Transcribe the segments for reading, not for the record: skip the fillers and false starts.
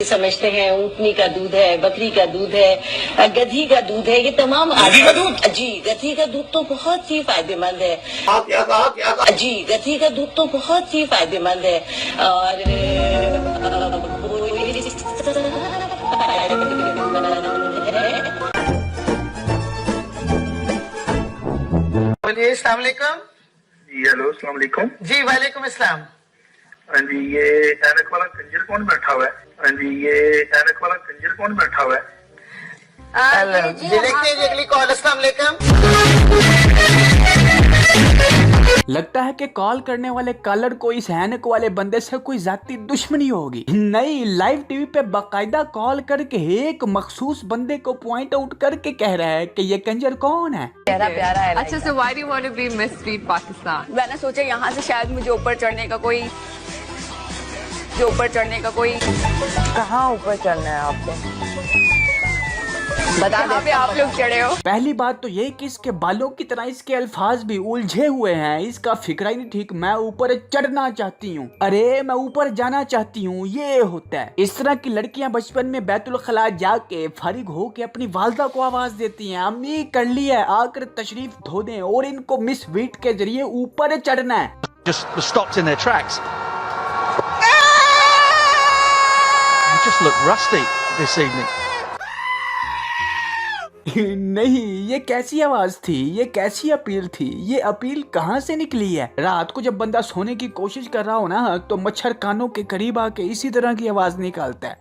समझते हैं ऊँटनी का दूध है, बकरी का दूध है, गधी का दूध है, ये तमाम गधी का दूध? जी गधी का दूध तो बहुत ही फायदेमंद है। क्या कहा? जी गधी का दूध तो बहुत ही फायदेमंद है और बोलिए अस्सलाम वालेकुम। जी हेलो अस्सलाम वालेकुम। जी वालेकुम अस्सलाम। हाँ जी, ये ऐनक वाला कंजर कौन बैठा हुआ है? हाँ जी, ये ऐनक वाला कंजर कौन बैठा हुआ है? जी देखते हैं अगली कॉल। अस्सलाम वालेकुम। लगता है कि कॉल करने वाले कॉलर को इस हैनक वाले बंदे से कोई जाती दुश्मनी होगी। नहीं, लाइव टीवी पे बाकायदा कॉल करके एक मखसूस बंदे को पॉइंट आउट करके कह रहा है कि ये कंजर कौन है। प्यारा प्यारा है। अच्छा, so why do you want to be Miss Sweet Pakistan? मैंने सोचा यहाँ से शायद मुझे ऊपर चढ़ने का कोई कहाँ ऊपर चढ़ना है आपको बता दे। आप लोग चढ़े हो। पहली बात तो ये कि इसके बालों की तरह इसके अल्फाज भी उलझे हुए हैं। इसका फिक्रा ही नहीं ठीक। मैं ऊपर चढ़ना चाहती हूँ, अरे मैं ऊपर जाना चाहती हूँ, ये होता है। इस तरह की लड़कियां बचपन में बैतुल खला जाके फारिग हो के अपनी वालदा को आवाज देती हैं, अम्मी कर लिया है, आकर तशरीफ धो दें, और इनको मिस वीट के जरिए ऊपर चढ़ना है। Just stopped in their tracks. They just look rusty this evening. नहीं, ये कैसी आवाज थी, ये कैसी अपील थी, ये अपील कहाँ से निकली है? रात को जब बंदा सोने की कोशिश कर रहा हो ना, तो मच्छर कानों के करीब आके इसी तरह की आवाज निकालता है।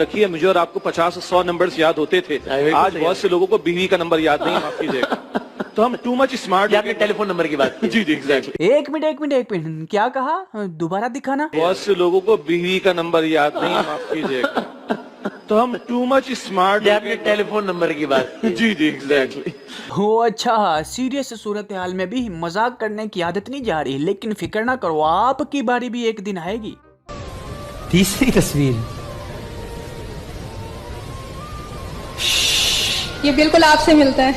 रखिए, मुझे और आपको 50-100 नंबर्स याद होते थे। आज बहुत से लोगों को बीवी का नंबर याद नहीं, माफ कीजिएगा। तो हम टू मच स्मार्ट। आपके टेलीफोन नंबर की बात। जी जी एग्जैक्टली। एक मिनट, क्या कहा? दोबारा दिखाना। बहुत से लोगों को बीवी का नंबर याद नहीं, माफ कीजिएगा। तो हम टू मच स्मार्ट। आपके टेलीफोन नंबर की बात। जी जी एग्जैक्टली। हो अच्छा, सीरियस सूरत हाल में भी मजाक करने की आदत नहीं जा रही, लेकिन फिक्र ना करो, आपकी बारी भी एक दिन आएगी। तीसरी तस्वीर, ये बिल्कुल आपसे मिलता है।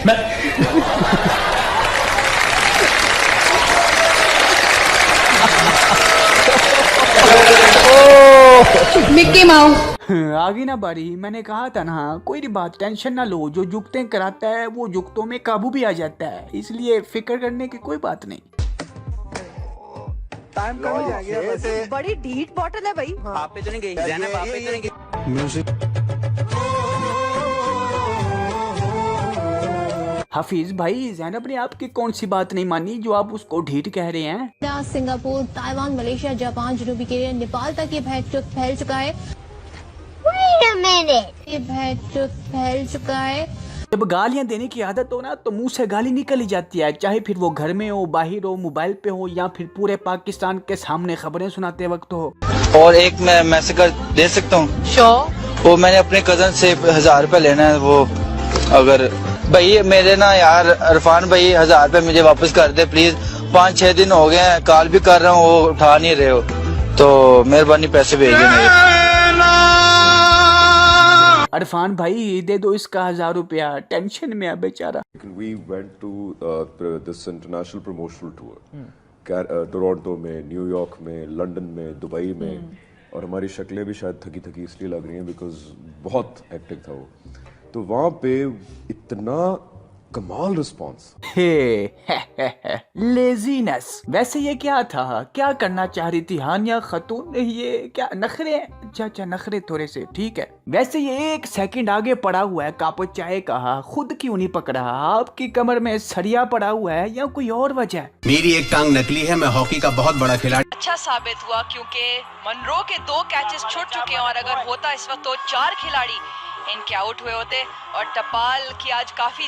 Mickey mouse. आगे ना बारी, मैंने कहा था ना, कोई नहीं बात, टेंशन ना लो, जो जुगतें कराता है वो जुगतों में काबू भी आ जाता है, इसलिए फिक्र करने की कोई बात नहीं। टाइम कम हो जाएगा। बड़ी ढीठ बॉटल है भाई। आप पे तो नहीं गई ज़ैनब, आप पे तो नहीं गई। म्यूजिक। हाफिज भाई, ज़ैनब ने आपकी कौन सी बात नहीं मानी जो आप उसको ढीठ कह रहे हैं? सिंगापुर, ताइवान, मलेशिया, जापान, जनूबी कोरिया, नेपाल तक ये भैंचुक फैल चुका है। ये भैंचुक फैल चुका है। जब गालियां देने की आदत हो ना, तो मुंह से गाली निकल ही जाती है, चाहे फिर वो घर में हो, बाहर हो, मोबाइल पे हो, या फिर पूरे पाकिस्तान के सामने खबरें सुनाते वक्त हो। और एक मैं मैसेज कर दे सकता हूँ? श्योर। वो मैंने अपने कजन से 1000 रुपए लेना है, वो अगर भाई मेरे ना यार इरफान भाई 1000 रुपए मुझे वापस कर दे प्लीज। 5-6 दिन हो गए हैं, कॉल भी कर रहा हूँ, वो उठा नहीं रहे हो, तो मेहरबानी पैसे भेज देंगे। इरफान भाई दे दो इसका 1000 रुपया, टेंशन में है बेचारा। We went to this international promotional tour, Toronto में, न्यूयॉर्क में, लंदन में, दुबई में, और हमारी शक्लें भी शायद थकी थकी इसलिए लग रही हैं बिकॉज बहुत हेक्टिक था वो। तो वहाँ पे इतना कमाल रिस्पॉन्स। लेजीनेस। वैसे ये क्या था, क्या करना चाह रही थी हानिया खातून? ये क्या नखरे? अच्छा नखरे थोड़े से ठीक है। वैसे ये 1 सेकंड आगे पड़ा हुआ है, कापो चाय कहा, खुद क्यों नहीं पकड़ा? आपकी कमर में सरिया पड़ा हुआ है या कोई और वजह? मेरी एक टांग नकली है, मैं हॉकी का बहुत बड़ा खिलाड़ी। अच्छा साबित हुआ क्योंकि मनरो के 2 कैचेस छूट चुके हैं, और अगर होता इस वक्त तो 4 खिलाड़ी इनके आउट हुए होते, और टपाल की आज काफी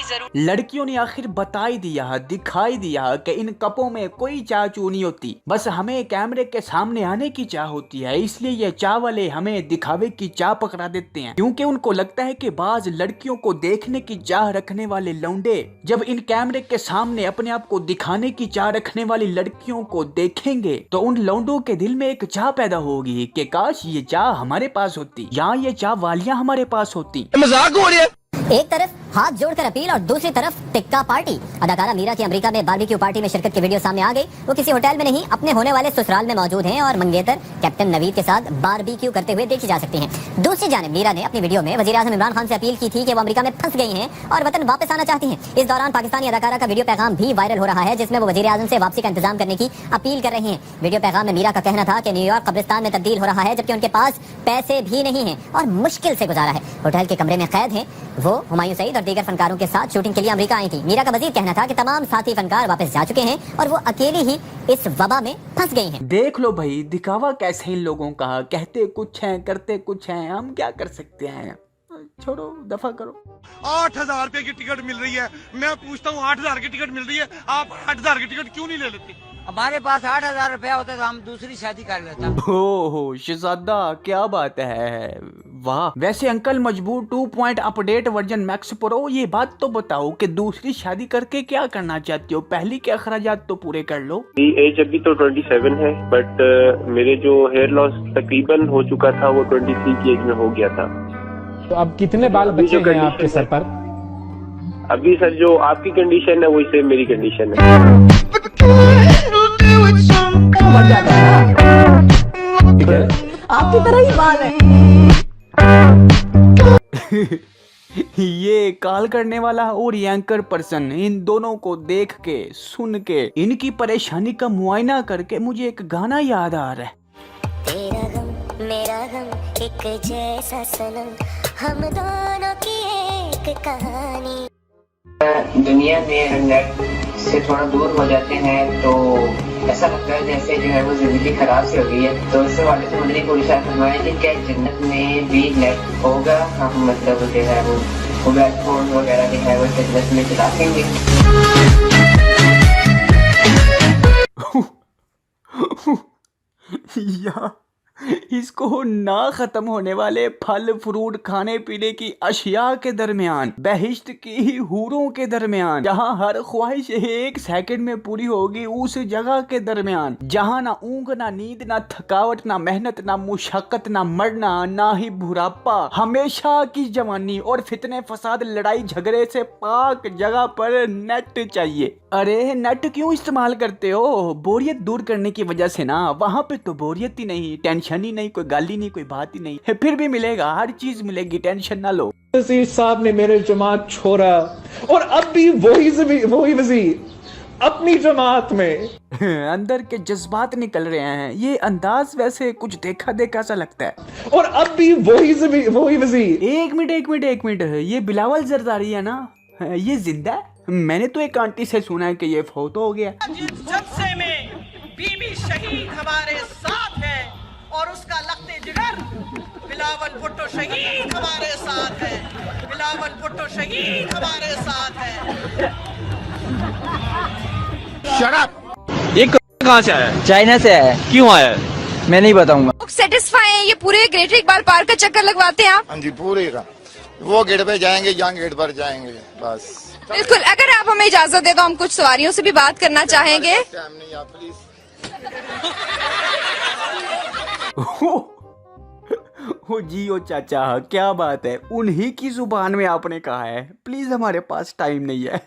जरूर। लड़कियों ने आखिर बता ही दिया, दिखाई दिया कि इन कपों में कोई चाह चू नहीं होती, बस हमें कैमरे के सामने आने की चाह होती है। इसलिए ये चाह वाले हमें दिखावे की चाह पकड़ा देते हैं, क्योंकि उनको लगता है कि बाज लड़कियों को देखने की चाह रखने वाले लौंडे जब इन कैमरे के सामने अपने आप को दिखाने की चाह रखने वाली लड़कियों को देखेंगे, तो उन लौंडों के दिल में एक चाह पैदा होगी कि काश ये चाह हमारे पास होती, या ये चाह वालियां हमारे पास होती। मजाक हो रही है। एक तरफ हाथ जोड़कर अपील और दूसरी तरफ टिक्का पार्टी। अदाकारा मीरा की अमेरिका में बारबेक्यू पार्टी में शिरकत की वीडियो सामने आ गई। वो किसी होटल में नहीं अपने होने वाले ससुराल में मौजूद हैं और मंगेतर कैप्टन नवीद के साथ बारबेक्यू करते हुए देखी जा सकती हैं। दूसरी जानिब मीरा ने अपनी वीडियो में वज़ीर-ए-आज़म इमरान खान से अपील की थी कि वो अमेरिका में फंस गई हैं और वतन वापस आना चाहती हैं। इस दौरान पाकिस्तानी अदाकारा का वीडियो पैगाम भी वायरल हो रहा है, जिसमें वो वज़ीर-ए-आज़म से वापसी का इंतजाम करने की अपील कर रही हैं। वीडियो पैगाम में मीरा का कहना था कि न्यूयॉर्क कब्रिस्तान में तब्दील हो रहा है, जबकि उनके पास पैसे भी नहीं हैं और मुश्किल से गुजारा है। होटल के कमरे में कैद हैं। वो हुमायूं सईद और दीगर फनकारों के साथ शूटिंग के लिए अमेरिका आई थी। मीरा का मजीद कहना था कि तमाम साथी फनकार वापस जा चुके हैं और वो अकेली ही इस वबा में फंस गई हैं। देख लो भाई, दिखावा कैसे इन लोगों का, कहते कुछ हैं करते कुछ हैं, हम क्या कर सकते हैं। छोड़ो, दफा करो। 8,000 रुपए की टिकट मिल रही है, मैं पूछता हूँ 8,000 की टिकट मिल रही है, आप 8,000 की टिकट क्यों नहीं ले लेते? हमारे पास 8,000 रुपया होता तो हम दूसरी शादी कर लेते। ओहो शहजादा, क्या बात है, वाह। वैसे अंकल मजबूर 2 अपडेट वर्जन मैक्स प्रो, ये बात तो बताओ कि दूसरी शादी करके क्या करना चाहती हो? पहली के अखराजात तो पूरे कर लो। एज अभी तो 27 है, बट मेरे जो हेयर लॉस तकरीबन हो चुका था वो 23 की एज में हो गया था। तो अब कितने बाल बचे हैं आपके सर पर? अभी सर जो आपकी कंडीशन है वही सेम मेरी कंडीशन है। आपकी तरह ही बाल है। ये कॉल करने वाला और ये एंकर पर्सन, इन दोनों को देख के सुन के इनकी परेशानी का मुआयना करके मुझे एक गाना याद आ रहा है। तेरा गम मेरा गम एक जैसा सनम, हम दोनों की एक कहानी। दुनिया में नेट से थोड़ा दूर हो जाते हैं तो ऐसा लगता है जैसे जो है वो जिंदगी खराब सी हो गई है। तो इससे वाले से मदनी को इशारा फरमाया कि क्या जन्नत में भी नेट होगा, हम मतलब जो है वो मोबाइल फोन वगैरह जो है वो जन्नत में चला देंगे। या इसको ना खत्म होने वाले फल फ्रूट खाने पीने की अशिया के दरमियान, बहिश्त की हूरों के दरमियान, जहाँ हर ख्वाहिश 1 सेकंड में पूरी होगी, उस जगह के दरमियान जहाँ ना ऊँग ना नींद ना थकावट ना मेहनत ना मुशक्कत ना मरना ना ही बुढ़ापा, हमेशा की जवानी और फितने फसाद लड़ाई झगड़े से पाक जगह पर नेट चाहिए। अरे नेट क्यों इस्तेमाल करते हो? बोरियत दूर करने की वजह से ना। वहाँ पे तो बोरियत ही नहीं, टेंशन ही नहीं, कोई गाली नहीं, कोई बात ही नहीं, फिर भी मिलेगा, हर चीज मिलेगी, टेंशन ना लो। वज़ीर साहब ने मेरे जमात छोड़ा और अब भी वही वज़ीर अपनी जमात में। अंदर के जज्बात निकल रहे हैं। ये अंदाज वैसे कुछ देखा देखा सा लगता है। और अब भी वही वज़ीर। एक मिनट, ये बिलावल जरदारी है ना, ये जिंदा है? मैंने तो एक आंटी से सुना है कि ये फोटो हो गया। जलसे में बीबी शहीद हमारे साथ है और उसका लख्ते जिगर बिलावल भुट्टो शहीद हमारे साथ है, बिलावल भुट्टो शहीद हमारे साथ है। Shut up! ये कहाँ से आया है? चाइना से आया है। क्यों आया है? मैं नहीं बताऊंगा। सेटिस्फाई है? ये पूरे ग्रेटर इकबाल पार्क का चक्कर लगवाते हैं आप? हाँ जी, पूरे का। वो गेट पे जाएंगे, यहाँ गेट पर जाएंगे, बस। बिल्कुल। अगर आप हमें इजाजत दे तो हम कुछ सवारियों से भी बात करना चाहेंगे। ओ जी ओ चाचा, क्या बात है, उन्हीं की जुबान में आपने कहा है। प्लीज हमारे पास टाइम नहीं है।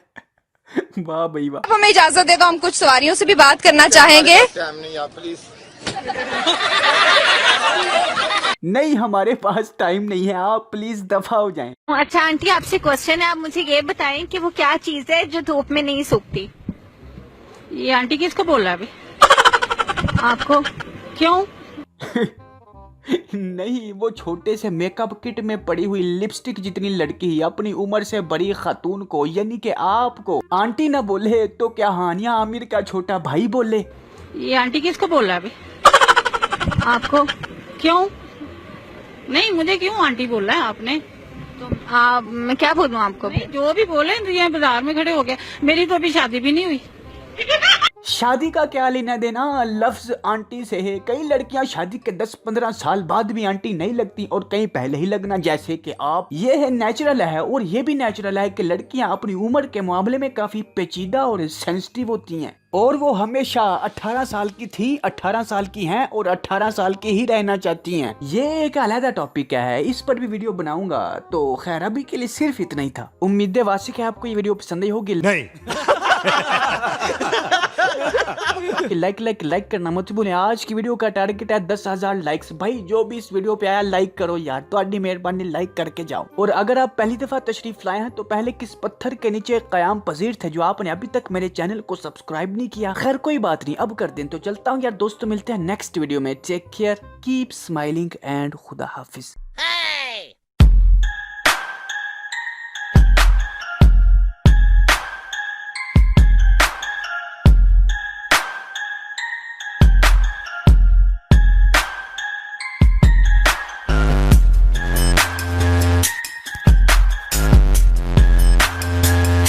वाह भाई वाह। आप हमें इजाजत दे तो हम कुछ सवारियों से भी बात करना चाहेंगे। नहीं, हमारे पास टाइम नहीं है, आप प्लीज दफा हो जाएं। अच्छा आंटी, आपसे क्वेश्चन है, आप मुझे ये बताएं कि वो क्या चीज है जो धूप में नहीं सूखती? ये आंटी किसको बोल रहा है अभी? आपको? क्यों? नहीं, वो छोटे से मेकअप किट में पड़ी हुई लिपस्टिक जितनी लड़की अपनी उम्र से बड़ी खातून को, यानी कि आपको आंटी ना बोले तो क्या हानिया आमिर का छोटा भाई बोले? ये आंटी किसको बोल रहा है अभी? आपको? क्यों? नहीं, मुझे क्यों आंटी बोल रहा है आपने? तो आप, मैं क्या बोलूं आपको? जो भी बोले, तो ये बाजार में खड़े हो गया। मेरी तो अभी शादी भी नहीं हुई। शादी का क्या लेना देना लफ्ज आंटी से है। कई लड़कियां शादी के 10-15 साल बाद भी आंटी नहीं लगती और कहीं पहले ही लगना, जैसे कि आप। ये है नेचुरल है, और ये भी नेचुरल है कि लड़कियां अपनी उम्र के मामले में काफी पेचीदा और सेंसिटिव होती हैं, और वो हमेशा 18 साल की थी, 18 साल की हैं और 18 साल की ही रहना चाहती हैं। ये एक अलग टॉपिक है, इस पर भी वीडियो बनाऊंगा। तो खैर अभी के लिए सिर्फ इतना ही था। उम्मीद है वासिक है आपको ये वीडियो पसंद आई होगी। नहीं लाइक करना मत भूलें। आज की वीडियो का टारगेट है 10,000 लाइक्स। भाई जो भी इस वीडियो पे आया लाइक करो यार, तो आड़ी मेहरबानी लाइक करके जाओ। और अगर आप पहली दफा तशरीफ लाए हैं तो पहले किस पत्थर के नीचे कयाम पजीर थे जो आपने अभी तक मेरे चैनल को सब्सक्राइब नहीं किया। खैर कोई बात नहीं, अब कर दें। तो चलता हूँ यार दोस्तों, मिलते हैं नेक्स्ट वीडियो में। Take care, keep smiling and खुदा हाफिज।